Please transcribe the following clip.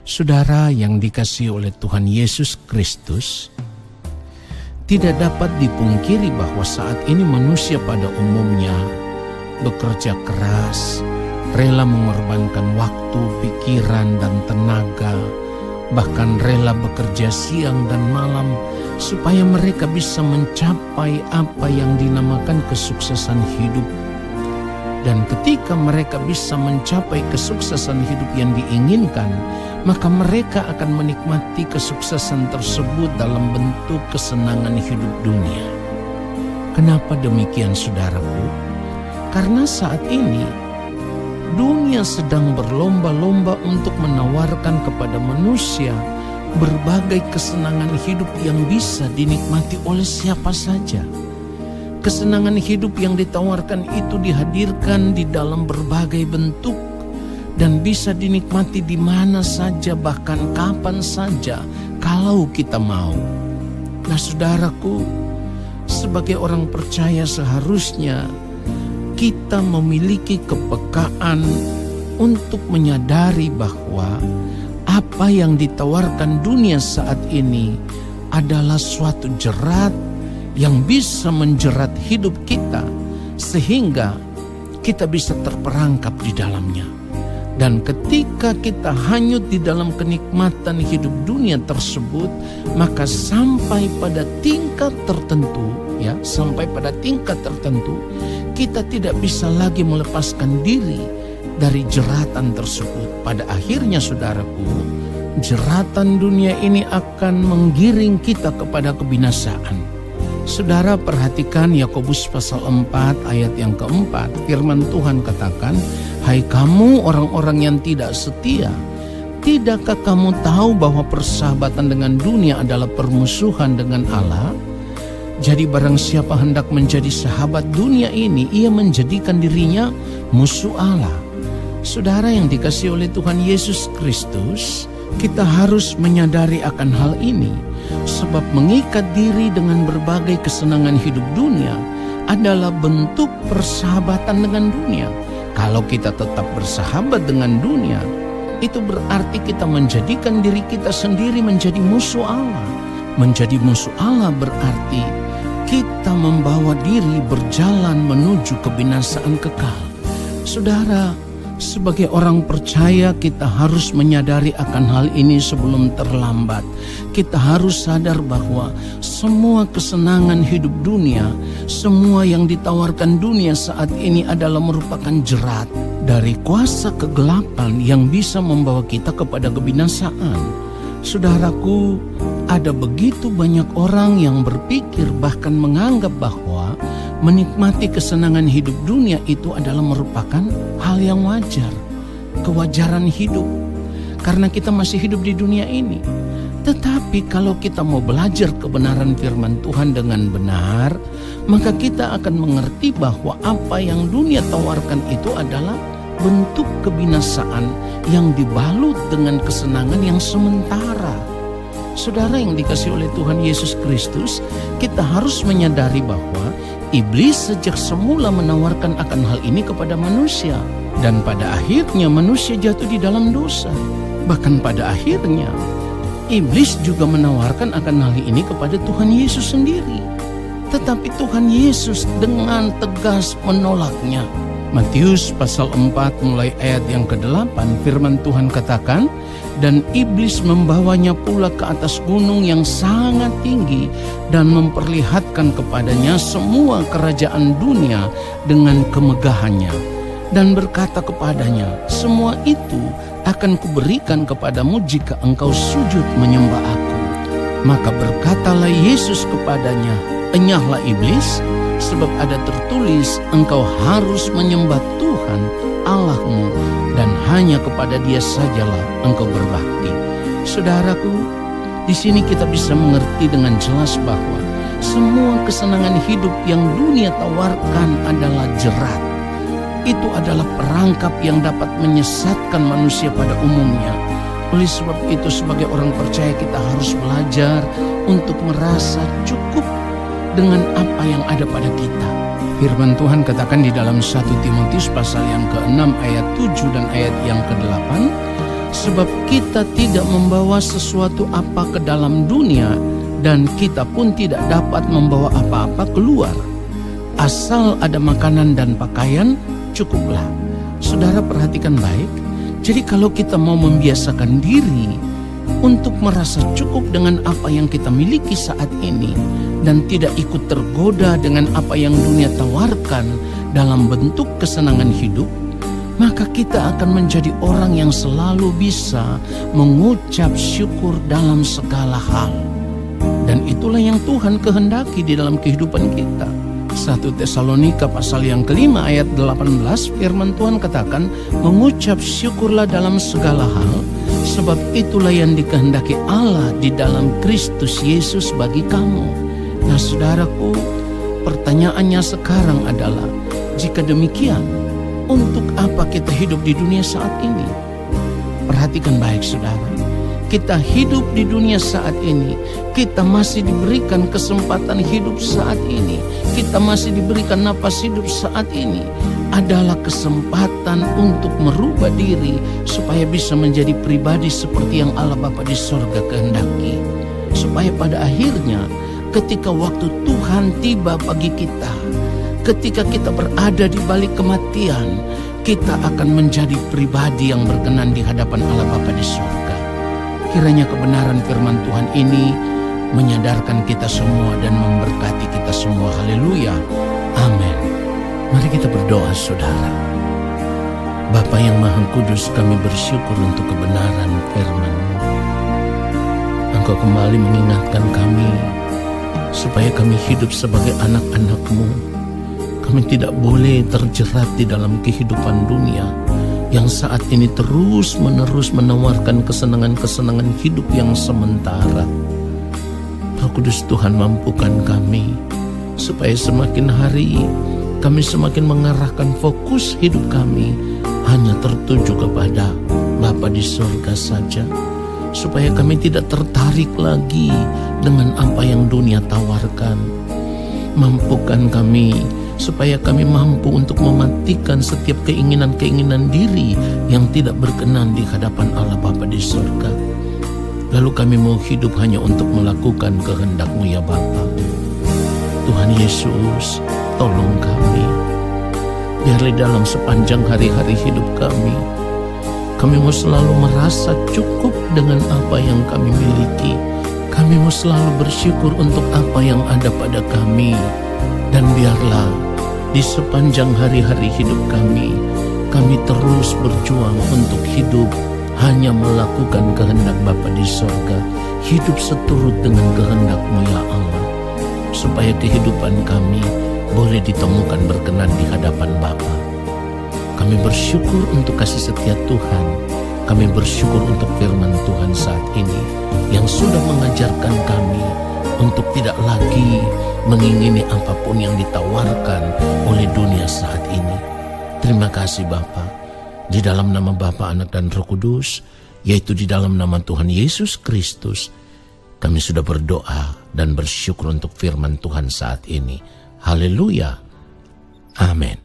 Saudara yang dikasihi oleh Tuhan Yesus Kristus, tidak dapat dipungkiri bahwa saat ini manusia pada umumnya bekerja keras, rela mengorbankan waktu, pikiran, dan tenaga, bahkan rela bekerja siang dan malam supaya mereka bisa mencapai apa yang dinamakan kesuksesan hidup. Dan ketika mereka bisa mencapai kesuksesan hidup yang diinginkan, maka mereka akan menikmati kesuksesan tersebut dalam bentuk kesenangan hidup dunia. Kenapa demikian, saudaraku? Karena saat ini dunia sedang berlomba-lomba untuk menawarkan kepada manusia berbagai kesenangan hidup yang bisa dinikmati oleh siapa saja. Kesenangan hidup yang ditawarkan itu dihadirkan di dalam berbagai bentuk dan bisa dinikmati di mana saja, bahkan kapan saja, kalau kita mau. Nah, saudaraku, sebagai orang percaya seharusnya kita memiliki kepekaan untuk menyadari bahwa apa yang ditawarkan dunia saat ini adalah suatu jerat yang bisa menjerat hidup kita sehingga kita bisa terperangkap di dalamnya. Dan ketika kita hanyut di dalam kenikmatan hidup dunia tersebut, maka sampai pada tingkat tertentu, kita tidak bisa lagi melepaskan diri dari jeratan tersebut. Pada akhirnya, saudaraku, jeratan dunia ini akan menggiring kita kepada kebinasaan. Saudara, perhatikan Yakobus pasal 4 ayat yang keempat. Firman Tuhan katakan, "Hai kamu orang-orang yang tidak setia, tidakkah kamu tahu bahwa persahabatan dengan dunia adalah permusuhan dengan Allah? Jadi barang siapa hendak menjadi sahabat dunia ini, ia menjadikan dirinya musuh Allah." Saudara yang dikasihi oleh Tuhan Yesus Kristus, kita harus menyadari akan hal ini. Sebab mengikat diri dengan berbagai kesenangan hidup dunia adalah bentuk persahabatan dengan dunia. Kalau kita tetap bersahabat dengan dunia, itu berarti kita menjadikan diri kita sendiri menjadi musuh Allah. Menjadi musuh Allah berarti kita membawa diri berjalan menuju kebinasaan kekal. Saudara, sebagai orang percaya kita harus menyadari akan hal ini sebelum terlambat. Kita harus sadar bahwa semua kesenangan hidup dunia, semua yang ditawarkan dunia saat ini adalah merupakan jerat dari kuasa kegelapan yang bisa membawa kita kepada kebinasaan. Saudaraku, ada begitu banyak orang yang berpikir bahkan menganggap bahwa menikmati kesenangan hidup dunia itu adalah merupakan hal yang wajar, kewajaran hidup, karena kita masih hidup di dunia ini. Tetapi kalau kita mau belajar kebenaran firman Tuhan dengan benar, maka kita akan mengerti bahwa apa yang dunia tawarkan itu adalah bentuk kebinasaan yang dibalut dengan kesenangan yang sementara. Saudara yang dikasihi oleh Tuhan Yesus Kristus, kita harus menyadari bahwa iblis sejak semula menawarkan akan hal ini kepada manusia. Dan pada akhirnya manusia jatuh di dalam dosa. Bahkan pada akhirnya iblis juga menawarkan akan hal ini kepada Tuhan Yesus sendiri. Tetapi Tuhan Yesus dengan tegas menolaknya. Matius pasal 4 mulai ayat yang ke-8, firman Tuhan katakan, "Dan iblis membawanya pula ke atas gunung yang sangat tinggi dan memperlihatkan kepadanya semua kerajaan dunia dengan kemegahannya. Dan berkata kepadanya, semua itu akan kuberikan kepadamu jika engkau sujud menyembah aku. Maka berkatalah Yesus kepadanya, enyahlah iblis, sebab ada tertulis, engkau harus menyembah Tuhan Allahmu dan hanya kepada Dia sajalah engkau berbakti." Saudaraku, di sini kita bisa mengerti dengan jelas bahwa semua kesenangan hidup yang dunia tawarkan adalah jerat. Itu adalah perangkap yang dapat menyesatkan manusia pada umumnya. Oleh sebab itu, sebagai orang percaya kita harus belajar untuk merasa cukup dengan apa yang ada pada kita. Firman Tuhan katakan di dalam 1 Timotius pasal yang ke-6 ayat 7 dan ayat yang ke-8, Sebab kita tidak membawa sesuatu apa ke dalam dunia, dan kita pun tidak dapat membawa apa-apa keluar. Asal ada makanan dan pakaian, cukuplah. Saudara perhatikan baik. Jadi kalau kita mau membiasakan diri untuk merasa cukup dengan apa yang kita miliki saat ini, dan tidak ikut tergoda dengan apa yang dunia tawarkan dalam bentuk kesenangan hidup, maka kita akan menjadi orang yang selalu bisa mengucap syukur dalam segala hal. Dan itulah yang Tuhan kehendaki di dalam kehidupan kita. 1 Tesalonika pasal yang kelima ayat 18, firman Tuhan katakan, mengucap syukurlah dalam segala hal, sebab itulah yang dikehendaki Allah di dalam Kristus Yesus bagi kamu. Nah saudaraku, pertanyaannya sekarang adalah, jika demikian, untuk apa kita hidup di dunia saat ini? Perhatikan baik saudara. Kita hidup di dunia saat ini, kita masih diberikan kesempatan hidup saat ini, kita masih diberikan napas hidup saat ini, adalah kesempatan untuk merubah diri supaya bisa menjadi pribadi seperti yang Allah Bapa di sorga kehendaki. Supaya pada akhirnya ketika waktu Tuhan tiba bagi kita, ketika kita berada di balik kematian, kita akan menjadi pribadi yang berkenan di hadapan Allah Bapa di sorga. Kiranya kebenaran firman Tuhan ini menyadarkan kita semua dan memberkati kita semua. Haleluya. Amin. Mari kita berdoa saudara. Bapa yang Maha Kudus, kami bersyukur untuk kebenaran firman-Mu. Engkau kembali mengingatkan kami supaya kami hidup sebagai anak-anak-Mu. Kami tidak boleh terjerat di dalam kehidupan dunia yang saat ini terus-menerus menawarkan kesenangan-kesenangan hidup yang sementara. Roh Kudus Tuhan, mampukan kami supaya semakin hari kami semakin mengarahkan fokus hidup kami hanya tertuju kepada Bapa di surga saja, supaya kami tidak tertarik lagi dengan apa yang dunia tawarkan. Mampukan kami supaya kami mampu untuk mematikan setiap keinginan-keinginan diri yang tidak berkenan di hadapan Allah Bapa di surga. Lalu kami mau hidup hanya untuk melakukan kehendak-Mu ya Bapa. Tuhan Yesus, tolong kami. Biarlah dalam sepanjang hari-hari hidup kami mau selalu merasa cukup dengan apa yang kami miliki. Kami mau selalu bersyukur untuk apa yang ada pada kami. Dan biarlah di sepanjang hari-hari hidup kami terus berjuang untuk hidup hanya melakukan kehendak Bapa di sorga, hidup seturut dengan kehendak-Mu ya Allah, supaya kehidupan kami boleh ditemukan berkenan di hadapan Bapa. Kami bersyukur untuk kasih setia Tuhan. Kami bersyukur untuk firman Tuhan saat ini yang sudah mengajarkan kami untuk tidak lagi mengingini apapun yang ditawarkan oleh dunia saat ini. Terima kasih Bapa. Di dalam nama Bapa, Anak dan Roh Kudus, yaitu di dalam nama Tuhan Yesus Kristus, kami sudah berdoa dan bersyukur untuk firman Tuhan saat ini. Haleluya. Amin.